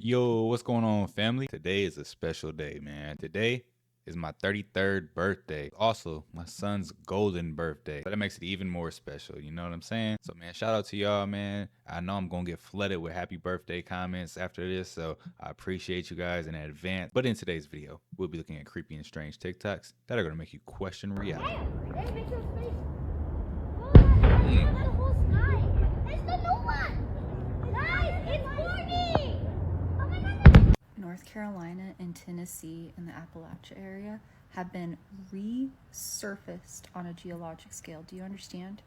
Yo, what's going on, family? Today is a special day, man. Today is my 33rd birthday. Also, my son's golden birthday. So that makes it even more special, you know what I'm saying? So, man, shout out to y'all, man. I know I'm gonna get flooded with happy birthday comments after this, so I appreciate you guys in advance. But in today's video, we'll be looking at creepy and strange TikToks that are gonna make you question reality. Hey, make some space. Oh, that whole sky. It's the new one. Guys, it's morning. Oh my God. North Carolina and Tennessee in the Appalachia area have been resurfaced on a geologic scale. Do you understand?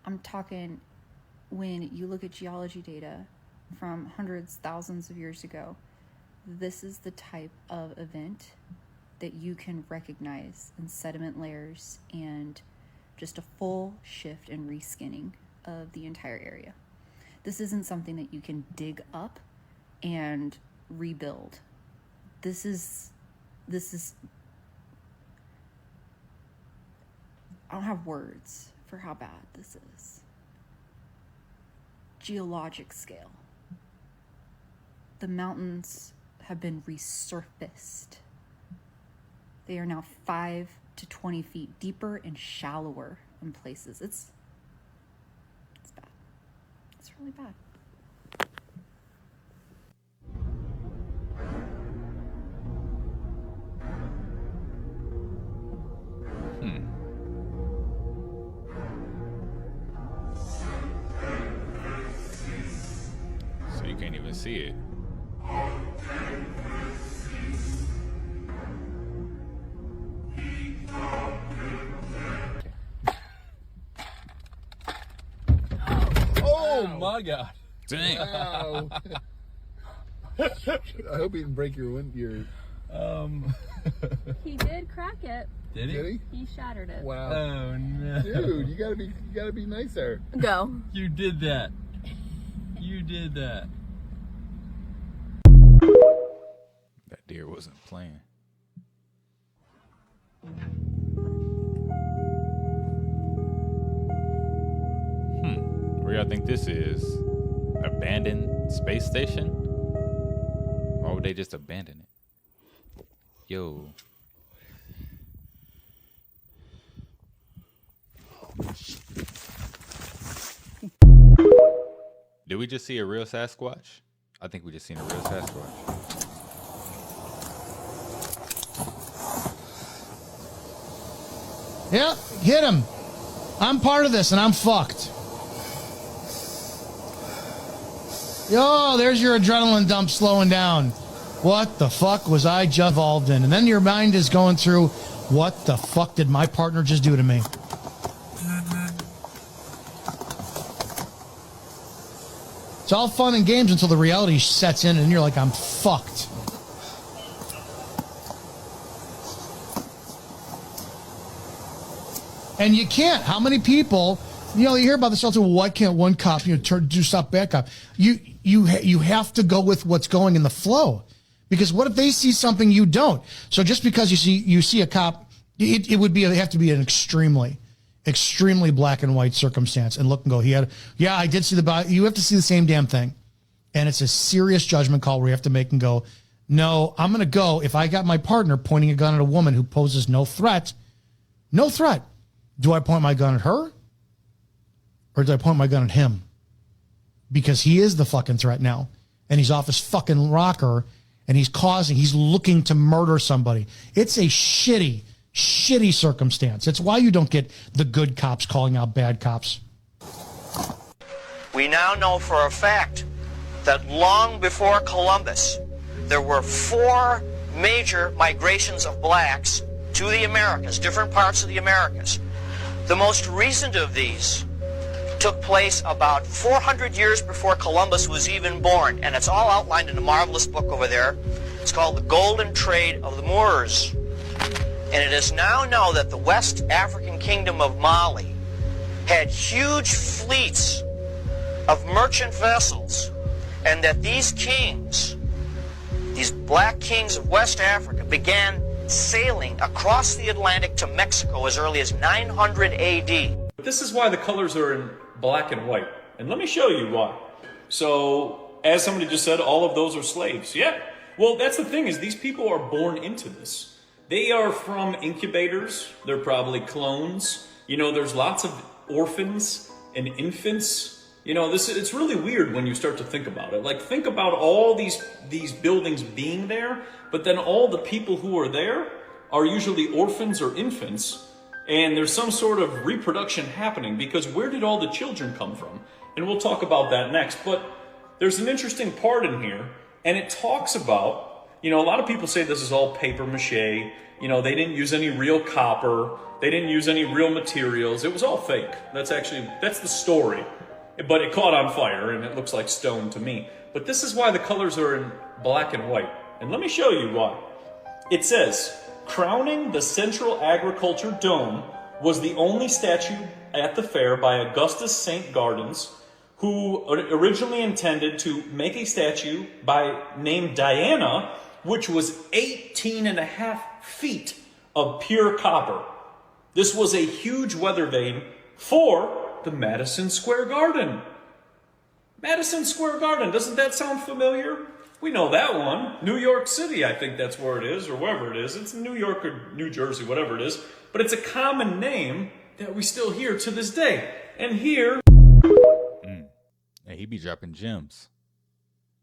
I'm talking when you look at geology data from hundreds, thousands of years ago, this is the type of event that you can recognize in sediment layers and just a full shift and reskinning of the entire area. This isn't something that you can dig up and rebuild. This is I don't have words for how bad this is. Geologic scale. The mountains have been resurfaced. They are now 5 to 20 feet deeper and shallower in places. It's bad. It's really bad. So you can't even see it. Oh my God! Dang. Wow. I hope he didn't break your He did crack it. Did he? He shattered it. Wow. Oh no. Dude, you gotta be nicer. Go. You did that. You did that. That deer wasn't playing. Where y'all think this is? Abandoned space station? Or would they just abandon it? Yo. Did we just see a real Sasquatch? I think we just seen a real Sasquatch. Yeah, hit him. I'm part of this and I'm fucked. Yo, there's your adrenaline dump slowing down. What the fuck was I just involved in? And then your mind is going through, what the fuck did my partner just do to me? It's all fun and games until the reality sets in and you're like, I'm fucked. And you can't. How many people, you hear about this all too, why can't one cop, do stop bad cop? You have to go with what's going in the flow. Because what if they see something you don't? So just because you see a cop, it would have to be an extremely black and white circumstance and look and go, I did see the body. You have to see the same damn thing. And it's a serious judgment call where you have to make and go, no, I'm going to go. If I got my partner pointing a gun at a woman who poses no threat, do I point my gun at her? Or do I point my gun at him? Because he is the fucking threat now. And he's off his fucking rocker and he's looking to murder somebody. It's a shitty circumstance. It's why you don't get the good cops calling out bad cops. We now know for a fact that long before Columbus, there were 4 major migrations of blacks to the Americas, different parts of the Americas. The most recent of these took place about 400 years before Columbus was even born, and it's all outlined in a marvelous book over there. It's called The Golden Trade of the Moors. And it is now known that the West African Kingdom of Mali had huge fleets of merchant vessels, and that these kings, these black kings of West Africa, began sailing across the Atlantic to Mexico as early as 900 AD. This is why the colors are in black and white. And let me show you why. So as somebody just said, all of those are slaves. Yeah. Well, that's the thing, is these people are born into this. They are from incubators. They're probably clones. You know, there's lots of orphans and infants. You know, it's really weird when you start to think about it. Like, think about all these buildings being there, but then all the people who are there are usually orphans or infants, and there's some sort of reproduction happening, because where did all the children come from? And we'll talk about that next. But there's an interesting part in here, and it talks about, you know, a lot of people say this is all paper mache. You know, they didn't use any real copper. They didn't use any real materials. It was all fake. That's the story. But it caught on fire, and it looks like stone to me. But this is why the colors are in black and white. And let me show you why. It says, crowning the Central Agriculture Dome was the only statue at the fair by Augustus St. Gaudens, who originally intended to make a statue named Diana, which was 18.5 feet of pure copper. This was a huge weather vane for the Madison Square Garden. Madison Square Garden, doesn't that sound familiar? We know that one. New York City, I think that's where it is, or wherever it is. It's New York or New Jersey, whatever it is. But it's a common name that we still hear to this day. And here... Hey, he be dropping gems.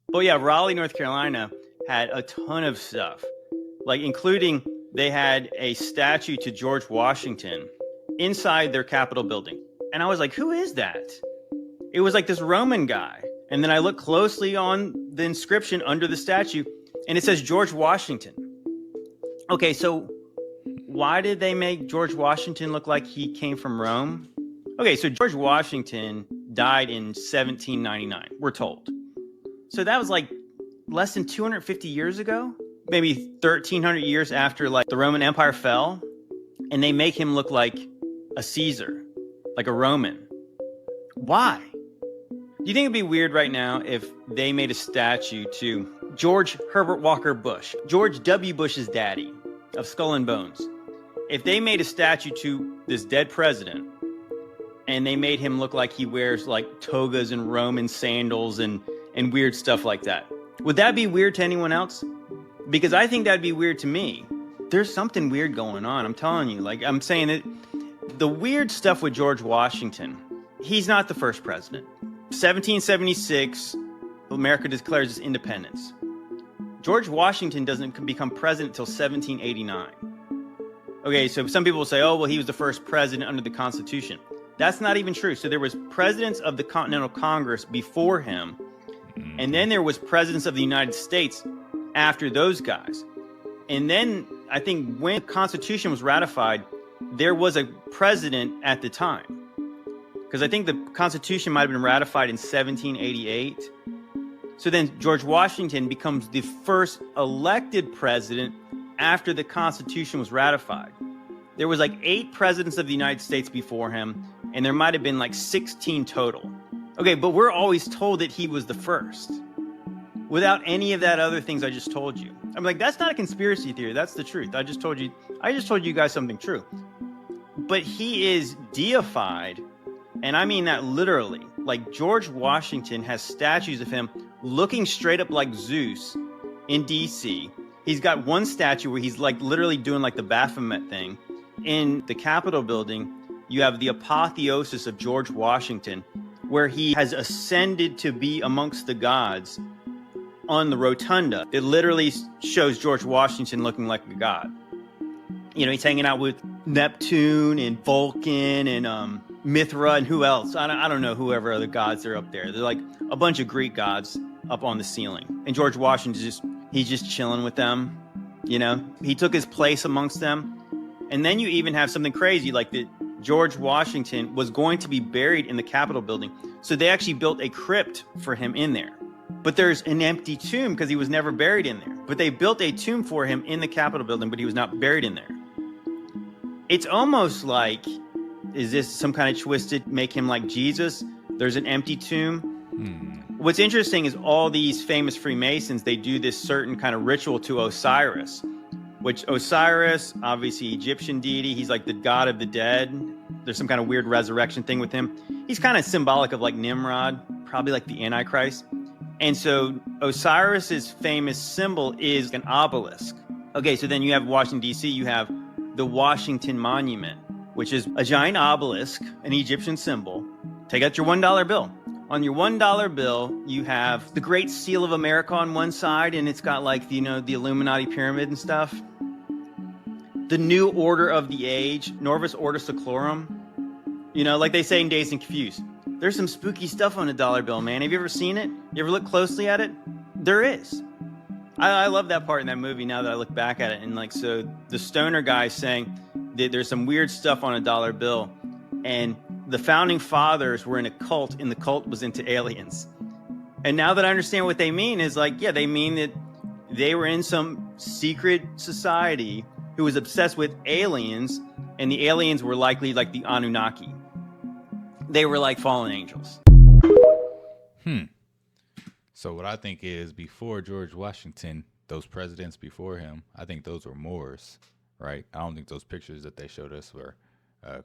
Well, yeah, Raleigh, North Carolina had a ton of stuff. Like, including, they had a statue to George Washington inside their Capitol building. And I was like, who is that? It was like this Roman guy. And then I looked closely on the inscription under the statue, and it says George Washington. Okay, so why did they make George Washington look like he came from Rome? Okay, so George Washington died in 1799, we're told. So that was like less than 250 years ago, maybe 1,300 years after like the Roman Empire fell, and they make him look like a Caesar, like a Roman. Why? Do you think it'd be weird right now if they made a statue to George Herbert Walker Bush, George W. Bush's daddy of Skull and Bones? If they made a statue to this dead president and they made him look like he wears like togas and Roman sandals and weird stuff like that, would that be weird to anyone else? Because I think that'd be weird to me. There's something weird going on, I'm telling you. Like, I'm saying that the weird stuff with George Washington, he's not the first president. 1776, America declares its independence. George Washington doesn't become president until 1789. Okay, so some people will say, oh, well, he was the first president under the Constitution. That's not even true. So there was presidents of the Continental Congress before him, and then there was presidents of the United States after those guys. And then I think when the Constitution was ratified, there was a president at the time. Because I think the Constitution might have been ratified in 1788. So then George Washington becomes the first elected president after the Constitution was ratified. There was like 8 presidents of the United States before him, and there might have been like 16 total. Okay, but we're always told that he was the first, without any of that other things I just told you. I'm like, that's not a conspiracy theory. That's the truth. I just told you guys something true. But he is deified. And I mean that literally. Like, George Washington has statues of him looking straight up like Zeus in D.C. He's got one statue where he's like literally doing like the Baphomet thing. In the Capitol building, you have the apotheosis of George Washington, where he has ascended to be amongst the gods on the rotunda. It literally shows George Washington looking like a god. You know, he's hanging out with Neptune and Vulcan and Mithra and who else? I don't know whoever other gods are up there. They're like a bunch of Greek gods up on the ceiling. And George Washington he's just chilling with them. You know, he took his place amongst them. And then you even have something crazy like that George Washington was going to be buried in the Capitol building. So they actually built a crypt for him in there. But there's an empty tomb because he was never buried in there. But they built a tomb for him in the Capitol building, but he was not buried in there. It's almost like, is this some kind of twisted, make him like Jesus? There's an empty tomb. What's interesting is all these famous Freemasons, they do this certain kind of ritual to Osiris, which Osiris, obviously Egyptian deity, he's like the god of the dead. There's some kind of weird resurrection thing with him. He's kind of symbolic of like Nimrod, probably like the Antichrist. And so Osiris's famous symbol is an obelisk. Okay, so then you have Washington, D.C., you have the Washington Monument, which is a giant obelisk, an Egyptian symbol. Take out your $1 bill. On your $1 bill, you have the Great Seal of America on one side, and it's got like, the Illuminati pyramid and stuff. The New Order of the Age, Norvis Ordo Seclorum. Like they say in Dazed and Confused. There's some spooky stuff on a dollar bill, man. Have you ever seen it? You ever look closely at it? There is. I love that part in that movie now that I look back at it. And so the stoner guy saying that there's some weird stuff on a dollar bill. And the founding fathers were in a cult, and the cult was into aliens. And now that I understand what they mean is they mean that they were in some secret society who was obsessed with aliens, and the aliens were likely like the Anunnaki. They were like fallen angels. So what I think is, before George Washington, those presidents before him, I think those were Moors, right? I don't think those pictures that they showed us were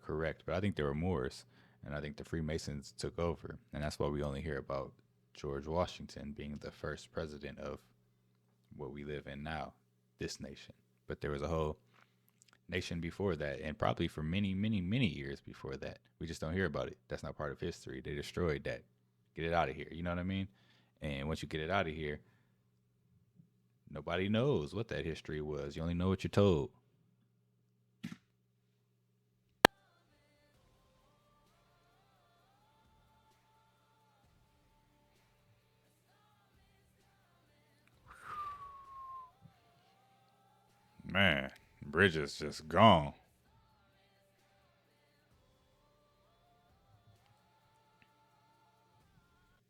correct, but I think they were Moors, and I think the Freemasons took over, and that's why we only hear about George Washington being the first president of what we live in now, this nation. But there was a whole nation before that, and probably for many, many, many years before that. We just don't hear about it. That's not part of history. They destroyed that. Get it out of here. You know what I mean? And once you get it out of here, nobody knows what that history was. You only know what you're told. Man, bridge is just gone.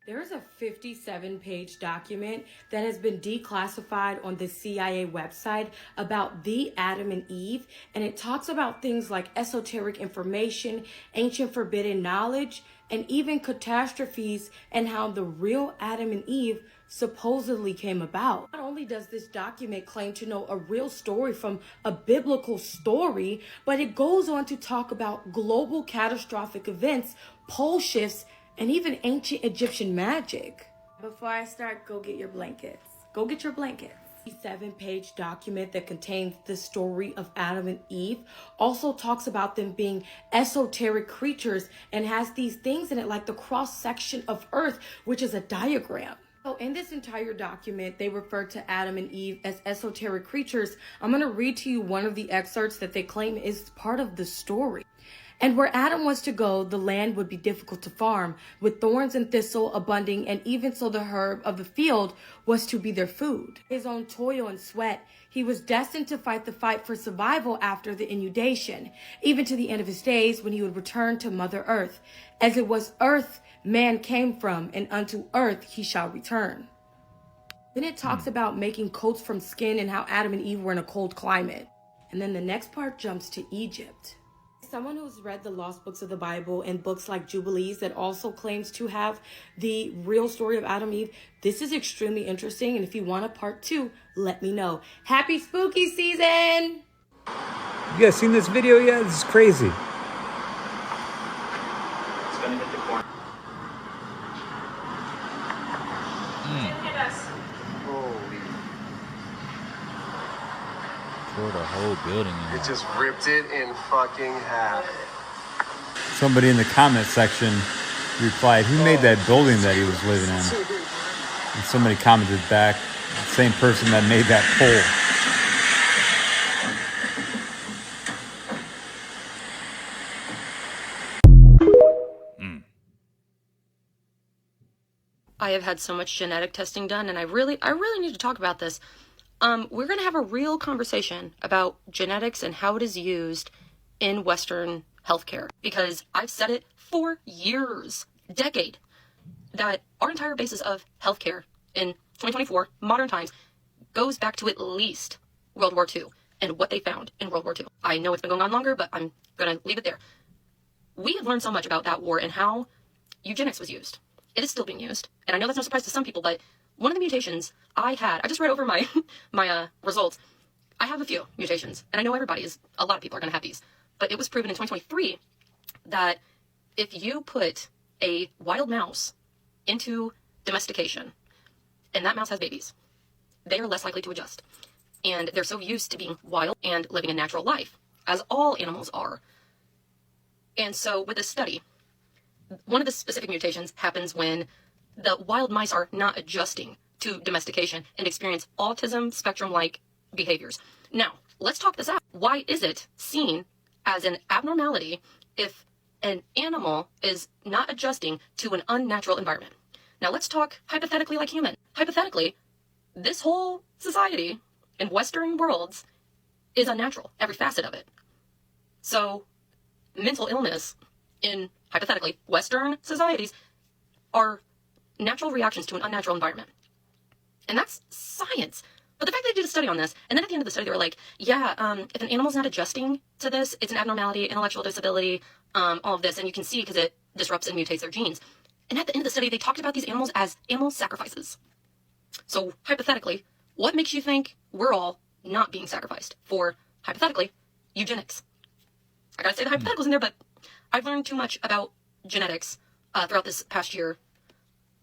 There's a 57-page document that has been declassified on the CIA website about the Adam and Eve, and it talks about things like esoteric information, ancient forbidden knowledge, and even catastrophes, and how the real Adam and Eve supposedly came about. Not only does this document claim to know a real story from a biblical story, but it goes on to talk about global catastrophic events, pole shifts, and even ancient Egyptian magic. Before I start, go get your blankets. Go get your blankets. The 7-page document that contains the story of Adam and Eve also talks about them being esoteric creatures and has these things in it like the cross-section of Earth, which is a diagram. So in this entire document, they refer to Adam and Eve as esoteric creatures. I'm going to read to you one of the excerpts that they claim is part of the story. And where Adam was to go, the land would be difficult to farm, with thorns and thistle abounding, and even so the herb of the field was to be their food. His own toil and sweat, he was destined to fight the fight for survival after the inundation, even to the end of his days when he would return to Mother Earth. As it was earth man came from, and unto earth he shall return. Then it talks about making coats from skin and how Adam and Eve were in a cold climate. And then the next part jumps to Egypt. Someone who's read the lost books of the Bible and books like Jubilees that also claims to have the real story of Adam and Eve, this is extremely interesting, and if you want a part 2, let me know. Happy spooky season! You guys seen this video yet? This is crazy. It's gonna hit the corner. Hit us. Tore the whole building in. It just ripped it in fucking half. Somebody in the comment section replied, who made that building that he was living in? And somebody commented back, the same person that made that pole. I have had so much genetic testing done, and I really need to talk about this. We're going to have a real conversation about genetics and how it is used in Western healthcare, because I've said it for years, decade, that our entire basis of healthcare in 2024, modern times, goes back to at least World War II and what they found in World War II. I know it's been going on longer, but I'm going to leave it there. We have learned so much about that war and how eugenics was used. It is still being used, and I know that's no surprise to some people, but one of the mutations I just read over my results. I have a few mutations, and I know a lot of people are going to have these, but it was proven in 2023 that if you put a wild mouse into domestication and that mouse has babies, they are less likely to adjust. And they're so used to being wild and living a natural life, as all animals are. And so with this study, one of the specific mutations happens when the wild mice are not adjusting to domestication and experience autism spectrum-like behaviors. Now, let's talk this out. Why is it seen as an abnormality if an animal is not adjusting to an unnatural environment? Now, let's talk hypothetically like human. Hypothetically, this whole society in Western worlds is unnatural, every facet of it. So, mental illness in, hypothetically, Western societies are natural reactions to an unnatural environment. And that's science. But the fact that they did a study on this, and then at the end of the study they were like, yeah, if an animal's not adjusting to this, it's an abnormality, intellectual disability, all of this, and you can see because it disrupts and mutates their genes. And at the end of the study, they talked about these animals as animal sacrifices. So, hypothetically, what makes you think we're all not being sacrificed for, hypothetically, eugenics? I gotta say the hypotheticals in there, but I've learned too much about genetics throughout this past year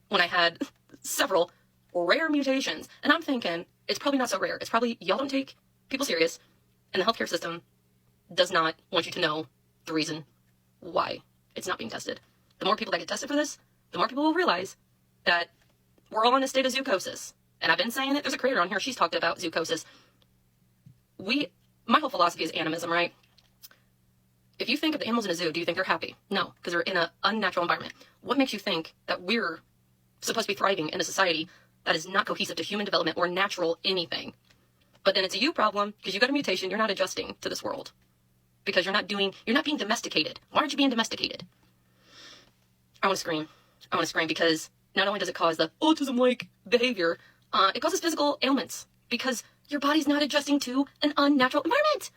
when I had several rare mutations. And I'm thinking, it's probably not so rare. It's probably y'all don't take people serious, and the healthcare system does not want you to know the reason why it's not being tested. The more people that get tested for this, the more people will realize that we're all in a state of zoochosis. And I've been saying it. There's a creator on here. She's talked about zoochosis. My whole philosophy is animism, right? If you think of the animals in a zoo, do you think they're happy? No, because they're in an unnatural environment. What makes you think that we're supposed to be thriving in a society that is not cohesive to human development or natural anything? But then it's a you problem, because you got a mutation, you're not adjusting to this world. Because you're not being domesticated. Why aren't you being domesticated? I want to scream. I want to scream because not only does it cause the autism-like behavior, it causes physical ailments because your body's not adjusting to an unnatural environment.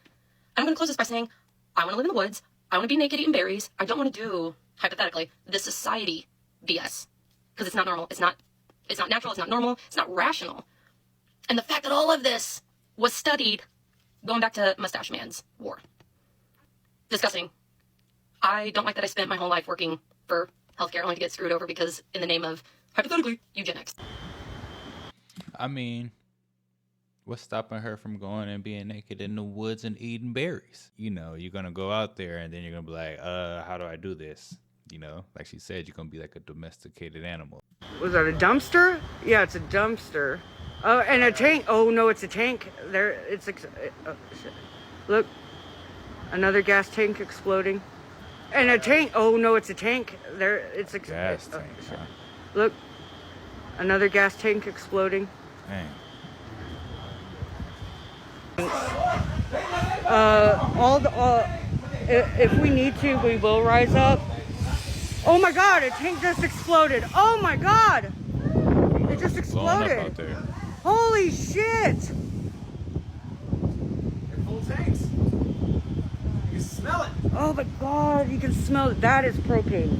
I'm going to close this by saying, I want to live in the woods. I want to be naked eating berries. I don't want to do, hypothetically, this society BS. Because it's not normal. It's not natural. It's not normal. It's not rational. And the fact that all of this was studied going back to Mustache Man's war. Disgusting. I don't like that I spent my whole life working for healthcare only to get screwed over because in the name of, hypothetically, eugenics. I mean, what's stopping her from going and being naked in the woods and eating berries? You know, you're going to go out there and then you're going to be like, how do I do this? You know, like she said, you're going to be like a domesticated animal. Was that a dumpster? Yeah, it's a dumpster. Oh, and a tank. Oh, no, it's a tank. There, it's, oh, shit. Look, another gas tank exploding. And a tank. Oh, no, it's a tank. There, it's gas tank, huh? Look, another gas tank exploding. Dang. If we need to, we will rise up. Oh my God, a tank just exploded. Oh my God, it just exploded. Out there. Holy shit. They're full tanks. You can smell it. Oh my God, you can smell it. That is propane.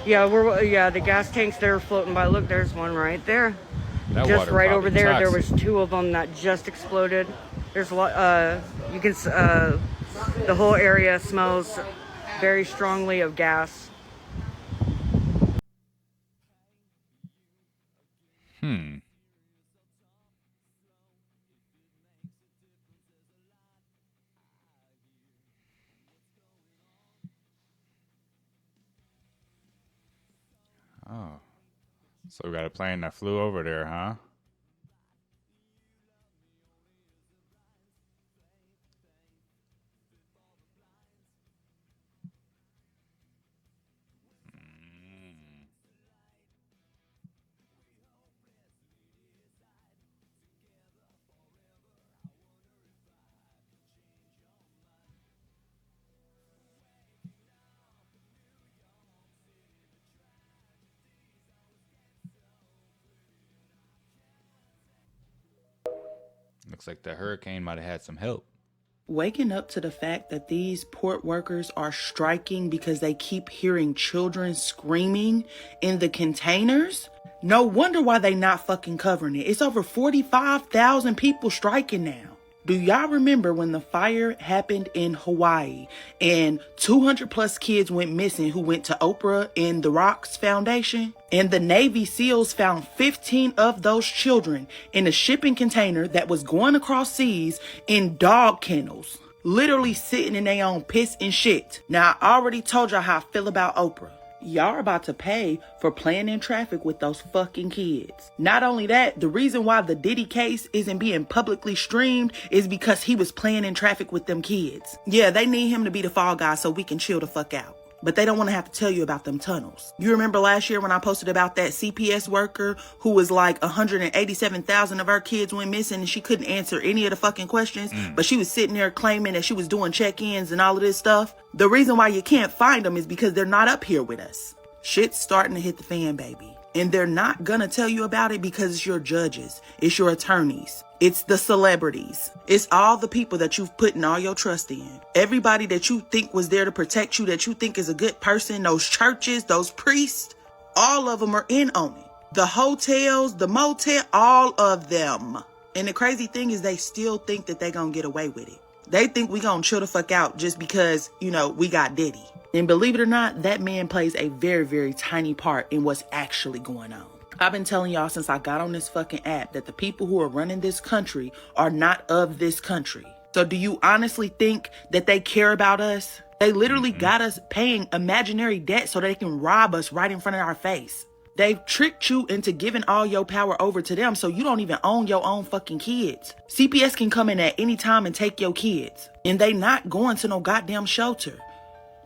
Yeah, the gas tanks there are floating by. Look, there's one right there. That just right over there. Toxic. There was two of them that just exploded. There's a lot. You can. The whole area smells very strongly of gas. Oh. So we got a plane that flew over there, huh? Looks like the hurricane might have had some help. Waking up to the fact that these port workers are striking because they keep hearing children screaming in the containers. No wonder why they not fucking covering it. It's over 45,000 people striking now. Do y'all remember when the fire happened in Hawaii and 200 plus kids went missing who went to Oprah and the Rocks Foundation? And the Navy SEALs found 15 of those children in a shipping container that was going across seas in dog kennels, literally sitting in their own piss and shit. Now, I already told y'all how I feel about Oprah. Y'all are about to pay for playing in traffic with those fucking kids. Not only that, the reason why the Diddy case isn't being publicly streamed is because he was playing in traffic with them kids. Yeah, they need him to be the fall guy so we can chill the fuck out. But they don't want to have to tell you about them tunnels. You remember last year when I posted about that CPS worker who was like 187,000 of her kids went missing and she couldn't answer any of the fucking questions, but she was sitting there claiming that she was doing check-ins and all of this stuff? The reason why you can't find them is because they're not up here with us. Shit's starting to hit the fan, baby. And they're not gonna tell you about it because it's your judges, it's your attorneys, it's the celebrities, it's all the people that you've put in all your trust in. Everybody that you think was there to protect you, that you think is a good person, those churches, those priests, all of them are in on it. The hotels, the motel, all of them. And the crazy thing is they still think that they gonna get away with it. They think we gonna chill the fuck out just because, you know, we got Diddy. And believe it or not, that man plays a very, very tiny part in what's actually going on. I've been telling y'all since I got on this fucking app that the people who are running this country are not of this country. So do you honestly think that they care about us? They literally got us paying imaginary debt so they can rob us right in front of our face. They've tricked you into giving all your power over to them so you don't even own your own fucking kids. CPS can come in at any time and take your kids. And they not going to no goddamn shelter.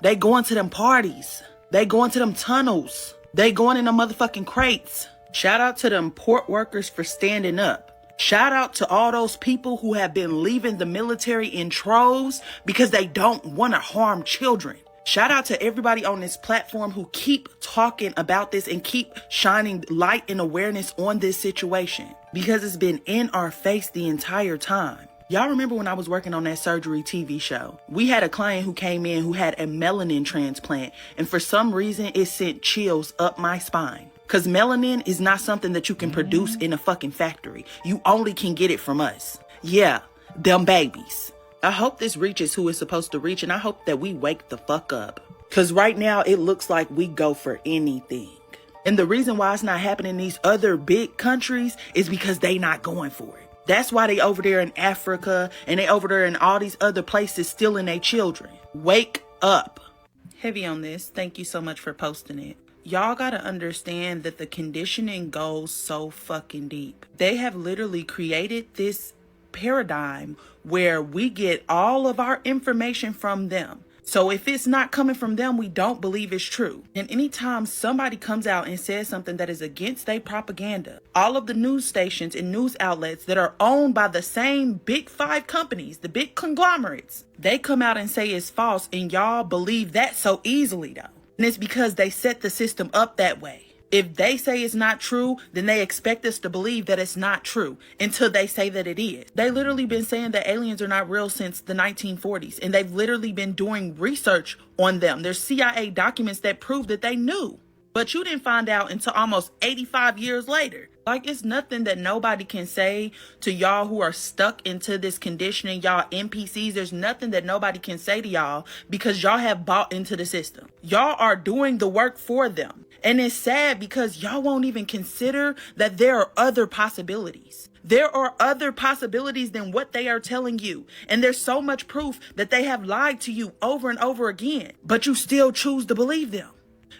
They going to them parties. They going to them tunnels. They going in them motherfucking crates. Shout out to them port workers for standing up. Shout out to all those people who have been leaving the military in troves because they don't want to harm children. Shout out to everybody on this platform who keep talking about this and keep shining light and awareness on this situation because it's been in our face the entire time. Y'all remember when I was working on that surgery TV show? We had a client who came in who had a melanin transplant, and for some reason it sent chills up my spine. Because melanin is not something that you can produce in a fucking factory. You only can get it from us. Yeah, them babies. I hope this reaches who it's supposed to reach, and I hope that we wake the fuck up. Because right now it looks like we go for anything. And the reason why it's not happening in these other big countries is because they not going for it. That's why they over there in Africa and they over there in all these other places stealing their children. Wake up. Heavy on this. Thank you so much for posting it. Y'all gotta understand that the conditioning goes so fucking deep. They have literally created this paradigm where we get all of our information from them. So if it's not coming from them, we don't believe it's true. And anytime somebody comes out and says something that is against their propaganda, all of the news stations and news outlets that are owned by the same big 5 companies, the big conglomerates, they come out and say it's false, and y'all believe that so easily though. And it's because they set the system up that way. If they say it's not true, then they expect us to believe that it's not true until they say that it is. They literally been saying that aliens are not real since the 1940s, and they've literally been doing research on them. There's CIA documents that prove that they knew, but you didn't find out until almost 85 years later. Like, it's nothing that nobody can say to y'all who are stuck into this conditioning, y'all NPCs. There's nothing that nobody can say to y'all because y'all have bought into the system. Y'all are doing the work for them. And it's sad because y'all won't even consider that there are other possibilities. There are other possibilities than what they are telling you. And there's so much proof that they have lied to you over and over again, but you still choose to believe them.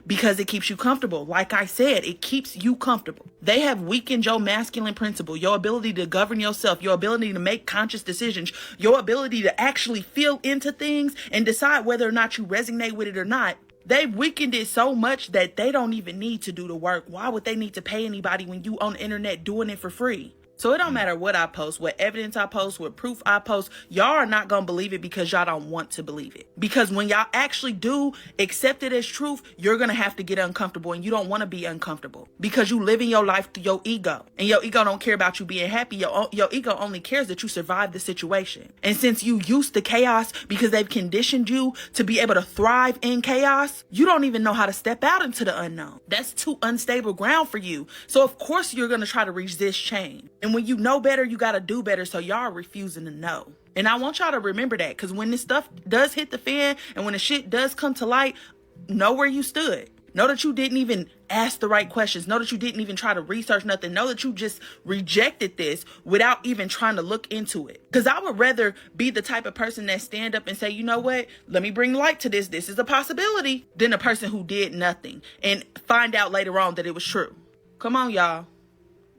Because it keeps you comfortable. Like I said, it keeps you comfortable. They have weakened your masculine principle, your ability to govern yourself, your ability to make conscious decisions, your ability to actually feel into things and decide whether or not you resonate with it or not. They've weakened it so much that they don't even need to do the work. Why would they need to pay anybody when you on the internet doing it for free? So it don't matter what I post, what evidence I post, what proof I post, y'all are not going to believe it because y'all don't want to believe it. Because when y'all actually do accept it as truth, you're going to have to get uncomfortable, and you don't want to be uncomfortable because you live in your life through your ego, and your ego don't care about you being happy. Your ego only cares that you survive the situation. And since you used to chaos because they've conditioned you to be able to thrive in chaos, you don't even know how to step out into the unknown. That's too unstable ground for you. So of course you're going to try to resist change. And And when you know better, you got to do better. So y'all are refusing to know. And I want y'all to remember that, because when this stuff does hit the fan and when the shit does come to light, know where you stood. Know that you didn't even ask the right questions. Know that you didn't even try to research nothing. Know that you just rejected this without even trying to look into it. Because I would rather be the type of person that stand up and say, you know what? Let me bring light to this. This is a possibility. Than a person who did nothing and find out later on that it was true. Come on, y'all.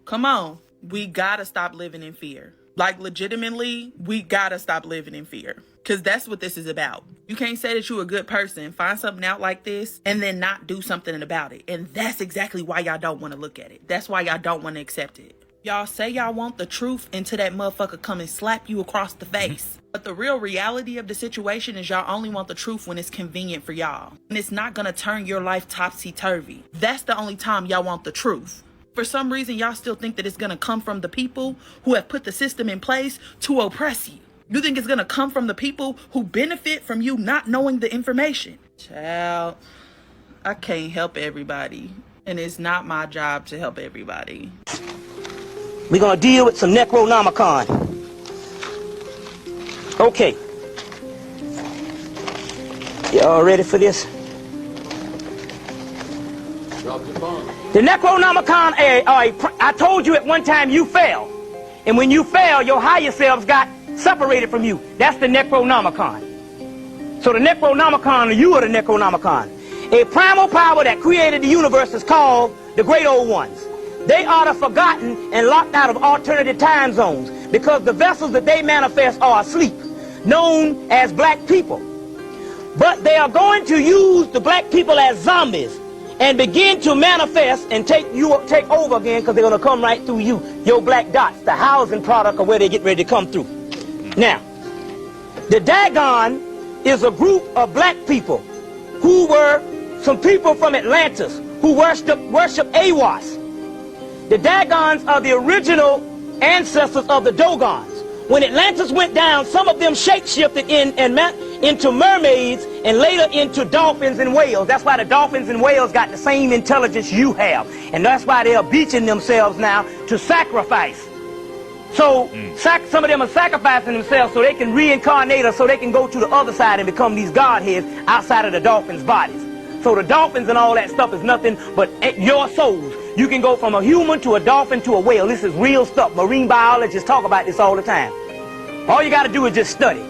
Come on. We gotta stop living in fear. Like, legitimately, we gotta stop living in fear. Because that's what this is about. You can't say that you're a good person, find something out like this, and then not do something about it. And that's exactly why y'all don't want to look at it. That's why y'all don't want to accept it. Y'all say y'all want the truth until that motherfucker come and slap you across the face. But the real reality of the situation is y'all only want the truth when it's convenient for y'all. And it's not gonna turn your life topsy-turvy. That's the only time y'all want the truth. For some reason, y'all still think that it's gonna come from the people who have put the system in place to oppress you. You think it's gonna come from the people who benefit from you not knowing the information. Child, I can't help everybody. And it's not my job to help everybody. We're gonna deal with some Necronomicon. Okay. Y'all ready for this? The Necronomicon, I told you at one time you fell. And when you fell, your higher selves got separated from you. That's the Necronomicon. So the Necronomicon, you are the Necronomicon. A primal power that created the universe is called the Great Old Ones. They are the forgotten and locked out of alternative time zones because the vessels that they manifest are asleep, known as black people. But they are going to use the black people as zombies and begin to manifest and take over again, because they're going to come right through you, your black dots, the housing product of where they get ready to come through. Now, the Dagon is a group of black people who were some people from Atlantis who worship Awas. The Dagons are the original ancestors of the Dogons. When Atlantis went down, some of them shape-shifted into mermaids and later into dolphins and whales. That's why the dolphins and whales got the same intelligence you have. And that's why they are beaching themselves now to sacrifice. So some of them are sacrificing themselves so they can reincarnate or so they can go to the other side and become these godheads outside of the dolphins' bodies. So the dolphins and all that stuff is nothing but your souls. You can go from a human to a dolphin to a whale. This is real stuff. Marine biologists talk about this all the time. All you got to do is just study.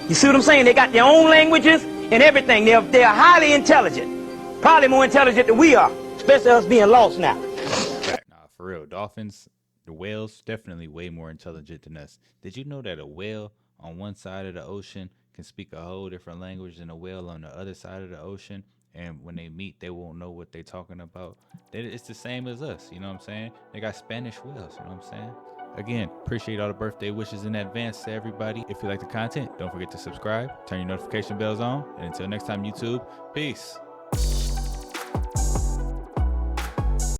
You see what I'm saying? They got their own languages and everything. They're highly intelligent. Probably more intelligent than we are, especially us being lost now. Nah, for real. Dolphins, the whales, definitely way more intelligent than us. Did you know that a whale on one side of the ocean can speak a whole different language than a whale on the other side of the ocean? And when they meet, they won't know what they're talking about. It's the same as us, you know what I'm saying? They got Spanish whales, you know what I'm saying? Again, appreciate all the birthday wishes in advance to everybody. If you like the content, don't forget to subscribe, turn your notification bells on, and until next time, YouTube, peace.